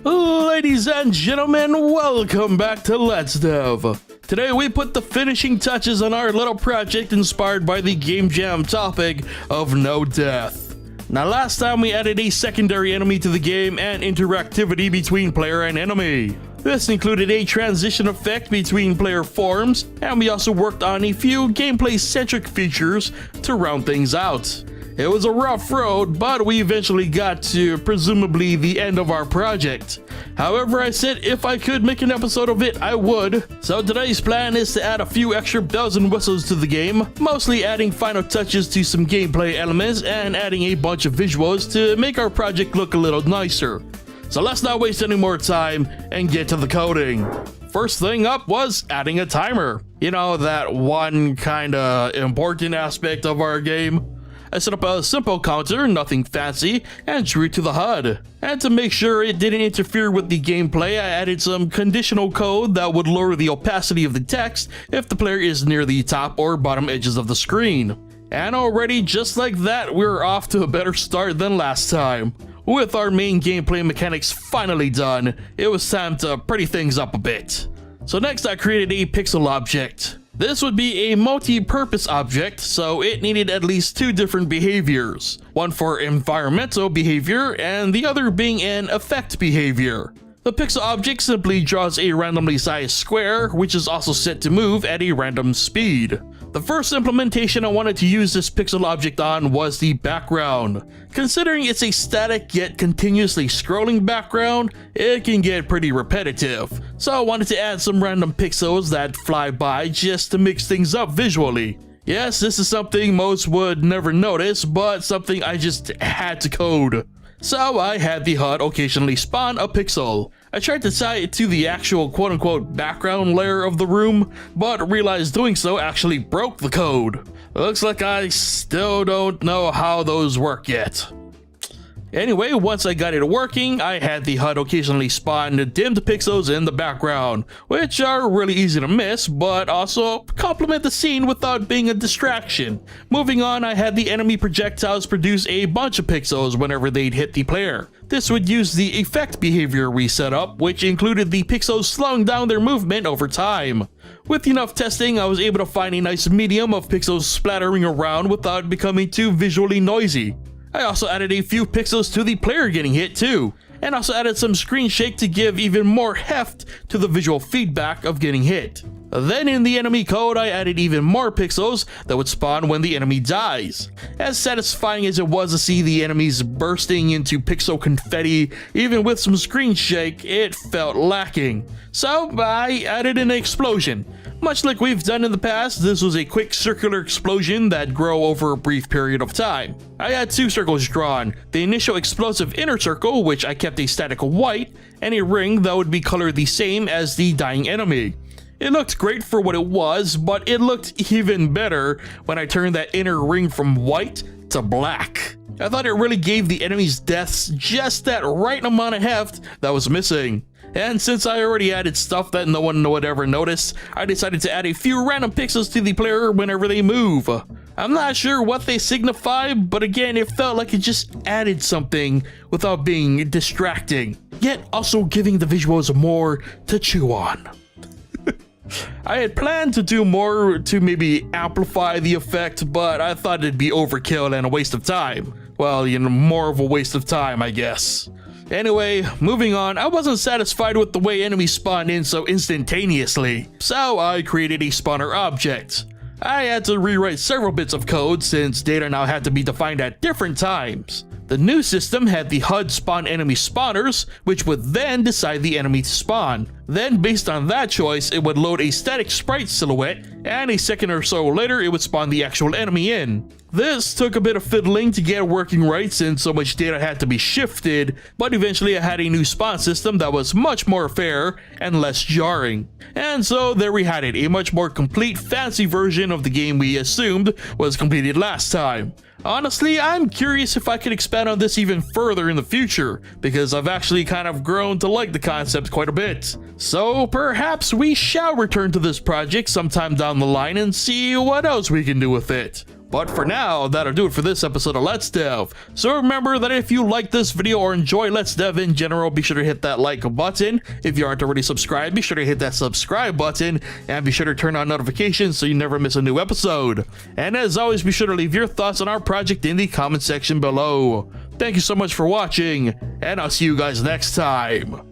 Ladies and gentlemen, welcome back to Let's Dev. Today we put the finishing touches on our little project inspired by the Game Jam topic of no death. Now last time we added a secondary enemy to the game and interactivity between player and enemy. This included a transition effect between player forms, and we also worked on a few gameplay-centric features to round things out. It was a rough road, but we eventually got to presumably the end of our project. However, I said if I could make an episode of it, I would. So today's plan is to add a few extra bells and whistles to the game, mostly adding final touches to some gameplay elements and adding a bunch of visuals to make our project look a little nicer. So let's not waste any more time and get to the coding. First thing up was adding a timer. You know, that one kinda important aspect of our game. I set up a simple counter, nothing fancy, and drew it to the HUD. And to make sure it didn't interfere with the gameplay, I added some conditional code that would lower the opacity of the text if the player is near the top or bottom edges of the screen. And already, just like that, we're off to a better start than last time. With our main gameplay mechanics finally done, it was time to pretty things up a bit. So next I created a pixel object. This would be a multi-purpose object, so it needed at least two different behaviors. One for environmental behavior, and the other being an effect behavior. The pixel object simply draws a randomly sized square, which is also set to move at a random speed. The first implementation I wanted to use this pixel object on was the background. Considering it's a static yet continuously scrolling background, it can get pretty repetitive. So I wanted to add some random pixels that fly by just to mix things up visually. Yes, this is something most would never notice, but something I just had to code. So I had the HUD occasionally spawn a pixel. I tried to tie it to the actual quote-unquote background layer of the room, but realized doing so actually broke the code. Looks like I still don't know how those work yet. Anyway, once I got it working, I had the HUD occasionally spawn dimmed pixels in the background, which are really easy to miss, but also complement the scene without being a distraction. Moving on, I had the enemy projectiles produce a bunch of pixels whenever they'd hit the player. This would use the effect behavior we set up, which included the pixels slowing down their movement over time. With enough testing, I was able to find a nice medium of pixels splattering around without becoming too visually noisy. I also added a few pixels to the player getting hit too, and also added some screen shake to give even more heft to the visual feedback of getting hit. Then in the enemy code, I added even more pixels that would spawn when the enemy dies. As satisfying as it was to see the enemies bursting into pixel confetti, even with some screen shake, it felt lacking. So I added an explosion. Much like we've done in the past, this was a quick circular explosion that grew over a brief period of time. I had two circles drawn, the initial explosive inner circle, which I kept a static white, and a ring that would be colored the same as the dying enemy. It looked great for what it was, but it looked even better when I turned that inner ring from white to black. I thought it really gave the enemy's deaths just that right amount of heft that was missing. And since I already added stuff that no one would ever notice, I decided to add a few random pixels to the player whenever they move. I'm not sure what they signify, but again, it felt like it just added something without being distracting, yet also giving the visuals more to chew on. I had planned to do more to maybe amplify the effect, but I thought it'd be overkill and a waste of time. Well, you know, more of a waste of time, I guess. Anyway, moving on, I wasn't satisfied with the way enemies spawned in so instantaneously, so I created a spawner object. I had to rewrite several bits of code since data now had to be defined at different times. The new system had the HUD spawn enemy spawners, which would then decide the enemy to spawn. Then based on that choice, it would load a static sprite silhouette, and a second or so later it would spawn the actual enemy in. This took a bit of fiddling to get working right since so much data had to be shifted, but eventually I had a new spawn system that was much more fair and less jarring. And so there we had it, a much more complete fancy version of the game we assumed was completed last time. Honestly, I'm curious if I could expand on this even further in the future, because I've actually kind of grown to like the concept quite a bit. So perhaps we shall return to this project sometime down the line and see what else we can do with it. But for now, that'll do it for this episode of Let's Dev. So remember that if you like this video or enjoy Let's Dev in general, be sure to hit that like button. If you aren't already subscribed, be sure to hit that subscribe button, and be sure to turn on notifications so you never miss a new episode. And as always, be sure to leave your thoughts on our project in the comment section below. Thank you so much for watching, and I'll see you guys next time.